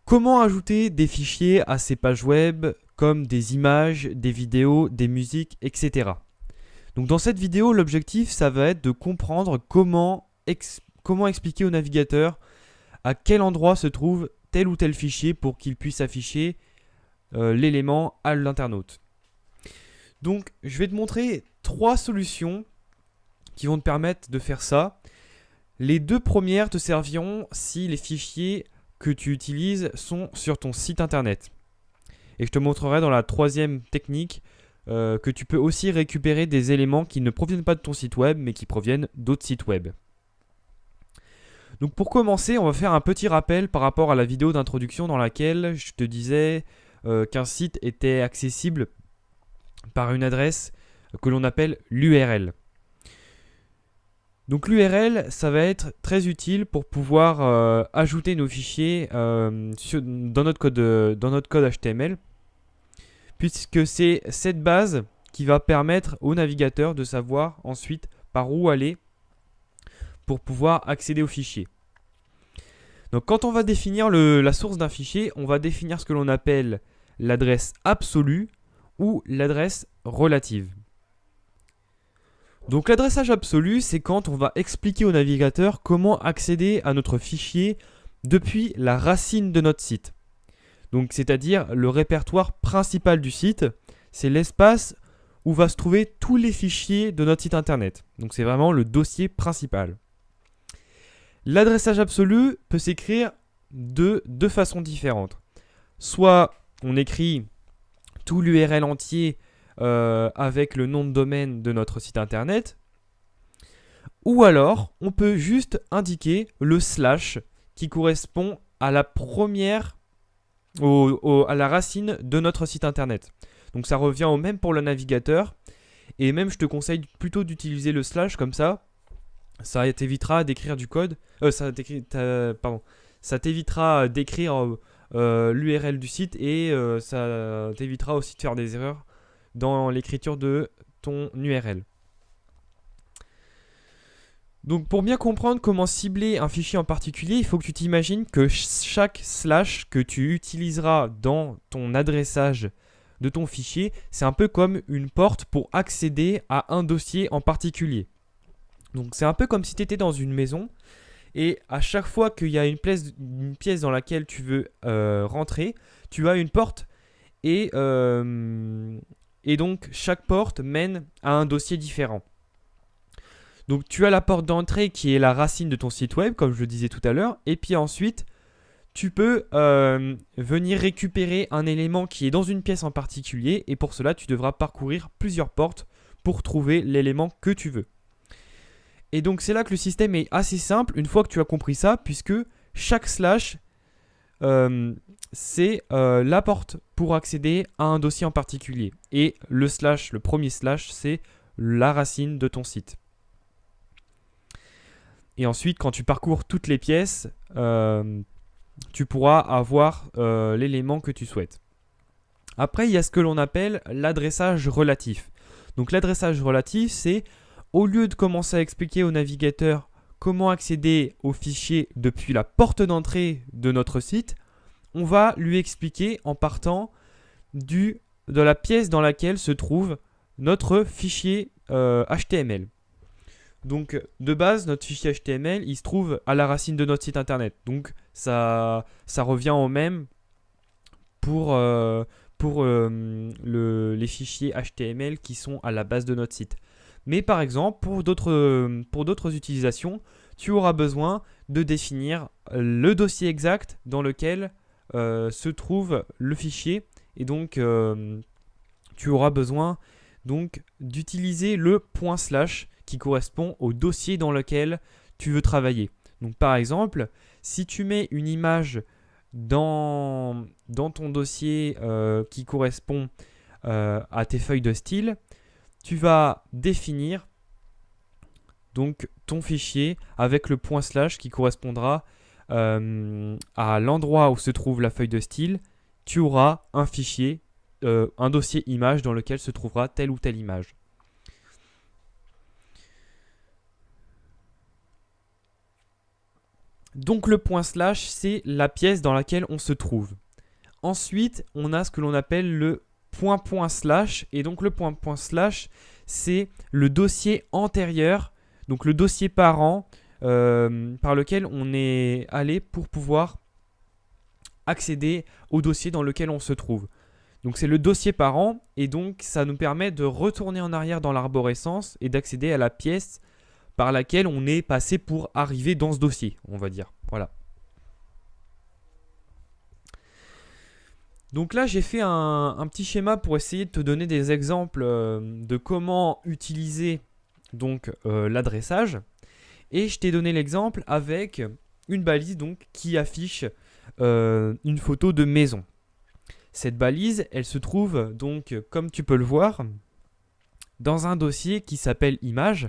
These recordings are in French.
Comment ajouter des fichiers à ces pages web comme des images, des vidéos, des musiques, etc. Donc dans cette vidéo, l'objectif, ça va être de comprendre comment expliquer au navigateur à quel endroit se trouve tel ou tel fichier pour qu'il puisse afficher l'élément à l'internaute. Donc je vais te montrer 3 solutions qui vont te permettre de faire ça. Les 2 premières te serviront si les fichiers que tu utilises sont sur ton site internet. Et je te montrerai dans la 3e technique que tu peux aussi récupérer des éléments qui ne proviennent pas de ton site web mais qui proviennent d'autres sites web. Donc pour commencer, on va faire un petit rappel par rapport à la vidéo d'introduction dans laquelle je te disais qu'un site était accessible par une adresse que l'on appelle l'URL. Donc l'URL, ça va être très utile pour pouvoir ajouter nos fichiers dans notre code HTML, puisque c'est cette base qui va permettre au navigateur de savoir ensuite par où aller pour pouvoir accéder au fichier. Donc quand on va définir la source d'un fichier, on va définir ce que l'on appelle l'adresse absolue ou l'adresse relative. Donc l'adressage absolu, c'est quand on va expliquer au navigateur comment accéder à notre fichier depuis la racine de notre site. Donc c'est-à-dire le répertoire principal du site, c'est l'espace où va se trouver tous les fichiers de notre site internet. Donc c'est vraiment le dossier principal. L'adressage absolu peut s'écrire de 2 façons différentes. Soit on écrit tout l'URL entier avec le nom de domaine de notre site internet, ou alors on peut juste indiquer le slash qui correspond à la première, à la racine de notre site internet. Donc ça revient au même pour le navigateur, et même je te conseille plutôt d'utiliser le slash comme ça t'évitera d'écrire du code, ça t'évitera d'écrire l'URL du site et ça t'évitera aussi de faire des erreurs dans l'écriture de ton URL. Donc pour bien comprendre comment cibler un fichier en particulier, il faut que tu t'imagines que chaque slash que tu utiliseras dans ton adressage de ton fichier, c'est un peu comme une porte pour accéder à un dossier en particulier. Donc c'est un peu comme si tu étais dans une maison et à chaque fois qu'il y a une pièce dans laquelle tu veux rentrer, tu as une porte et donc chaque porte mène à un dossier différent. Donc tu as la porte d'entrée qui est la racine de ton site web, comme je le disais tout à l'heure, et puis ensuite tu peux venir récupérer un élément qui est dans une pièce en particulier, et pour cela tu devras parcourir plusieurs portes pour trouver l'élément que tu veux. Et donc c'est là que le système est assez simple une fois que tu as compris ça, puisque chaque slash c'est la porte pour accéder à un dossier en particulier. Et le premier slash, c'est la racine de ton site. Et ensuite, quand tu parcours toutes les pièces, tu pourras avoir l'élément que tu souhaites. Après, il y a ce que l'on appelle l'adressage relatif. Donc l'adressage relatif, c'est au lieu de commencer à expliquer au navigateur comment accéder au fichier depuis la porte d'entrée de notre site, on va lui expliquer en partant de la pièce dans laquelle se trouve notre fichier HTML. Donc de base, notre fichier HTML, il se trouve à la racine de notre site internet. Donc ça revient au même pour les fichiers HTML qui sont à la base de notre site. Mais par exemple, pour d'autres utilisations, tu auras besoin de définir le dossier exact dans lequel se trouve le fichier. Et donc, tu auras besoin d'utiliser le // qui correspond au dossier dans lequel tu veux travailler. Donc par exemple, si tu mets une image dans ton dossier qui correspond à tes feuilles de style, tu vas définir donc ton fichier avec le // qui correspondra à l'endroit où se trouve la feuille de style. Tu auras un fichier, un dossier image dans lequel se trouvera telle ou telle image. Donc le point slash, c'est la pièce dans laquelle on se trouve. Ensuite, on a ce que l'on appelle le point slash. Et donc le point slash, c'est le dossier antérieur, donc le dossier parent par lequel on est allé pour pouvoir accéder au dossier dans lequel on se trouve. Donc c'est le dossier parent et donc ça nous permet de retourner en arrière dans l'arborescence et d'accéder à la pièce par laquelle on est passé pour arriver dans ce dossier, on va dire. Voilà. Donc là, j'ai fait un petit schéma pour essayer de te donner des exemples de comment utiliser donc l'adressage. Et je t'ai donné l'exemple avec une balise donc, qui affiche une photo de maison. Cette balise, elle se trouve donc, comme tu peux le voir, dans un dossier qui s'appelle images.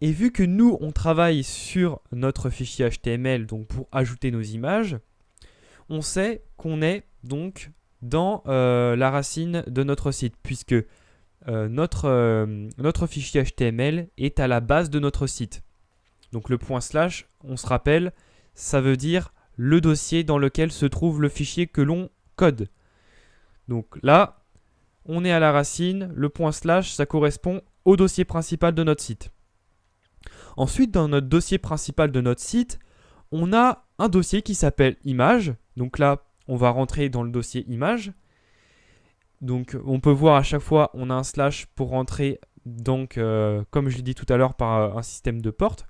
Et vu que nous, on travaille sur notre fichier HTML donc pour ajouter nos images, on sait qu'on est donc dans la racine de notre site, puisque notre fichier HTML est à la base de notre site. Donc le point slash, on se rappelle, ça veut dire le dossier dans lequel se trouve le fichier que l'on code. Donc là, on est à la racine, le point slash, ça correspond au dossier principal de notre site. Ensuite, dans notre dossier principal de notre site, on a un dossier qui s'appelle images. Donc là, on va rentrer dans le dossier images. Donc on peut voir à chaque fois, on a un slash pour rentrer, donc comme je l'ai dit tout à l'heure, par un système de porte.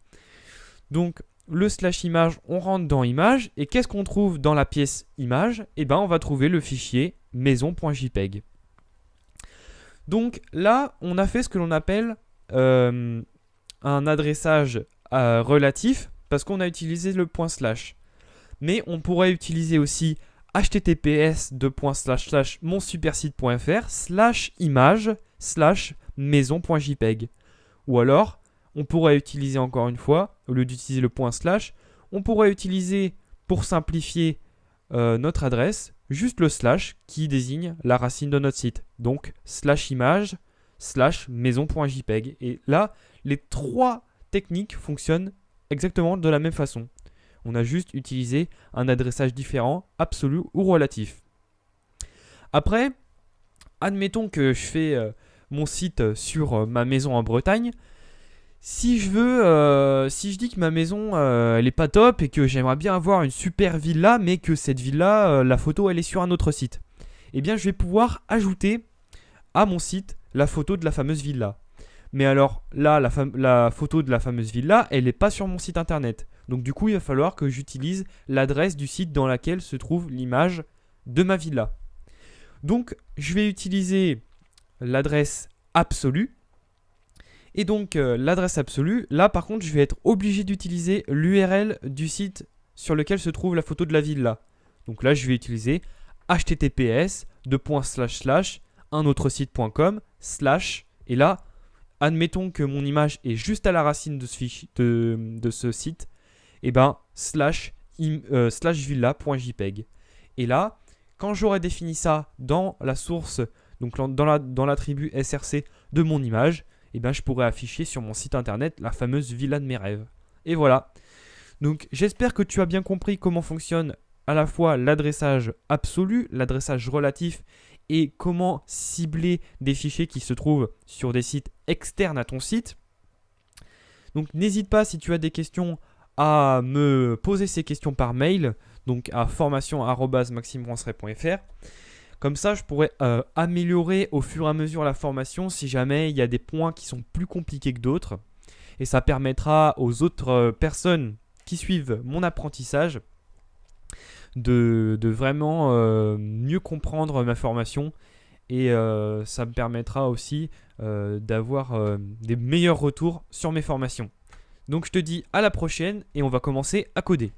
Donc le slash image, on rentre dans image. Et qu'est-ce qu'on trouve dans la pièce image? Eh bien, on va trouver le fichier maison.jpg. Donc là, on a fait ce que l'on appelle un adressage relatif parce qu'on a utilisé le point slash. Mais on pourrait utiliser aussi https://monsupersite.fr/image/maison.jpg. Ou alors, on pourrait utiliser encore une fois, au lieu d'utiliser le point slash, on pourrait utiliser, pour simplifier notre adresse, juste le slash qui désigne la racine de notre site. Donc, /image/maison.jpg. Et là, les trois techniques fonctionnent exactement de la même façon. On a juste utilisé un adressage différent, absolu ou relatif. Après, admettons que je fais mon site sur ma maison en Bretagne. Si je dis que ma maison elle est pas top et que j'aimerais bien avoir une super villa, mais que cette villa, la photo elle est sur un autre site, eh bien je vais pouvoir ajouter à mon site la photo de la fameuse villa. Mais alors là, la photo de la fameuse villa, elle n'est pas sur mon site internet. Donc du coup, il va falloir que j'utilise l'adresse du site dans laquelle se trouve l'image de ma villa. Donc je vais utiliser l'adresse absolue. Et donc l'adresse absolue, là par contre, je vais être obligé d'utiliser l'URL du site sur lequel se trouve la photo de la villa. Donc là, je vais utiliser https://unautre-site.com/ et là, admettons que mon image est juste à la racine de ce site, et ben /villa.jpg. Et là, quand j'aurai défini ça dans la source, donc dans l'attribut src de mon image, et ben je pourrai afficher sur mon site internet la fameuse villa de mes rêves. Et voilà. Donc j'espère que tu as bien compris comment fonctionne à la fois l'adressage absolu, l'adressage relatif et comment cibler des fichiers qui se trouvent sur des sites externes à ton site. Donc n'hésite pas, si tu as des questions, à me poser ces questions par mail, donc à formation@maximeranceray.fr. Comme ça, je pourrais améliorer au fur et à mesure la formation si jamais il y a des points qui sont plus compliqués que d'autres. Et ça permettra aux autres personnes qui suivent mon apprentissage de vraiment mieux comprendre ma formation. Et ça me permettra aussi d'avoir des meilleurs retours sur mes formations. Donc je te dis à la prochaine et on va commencer à coder.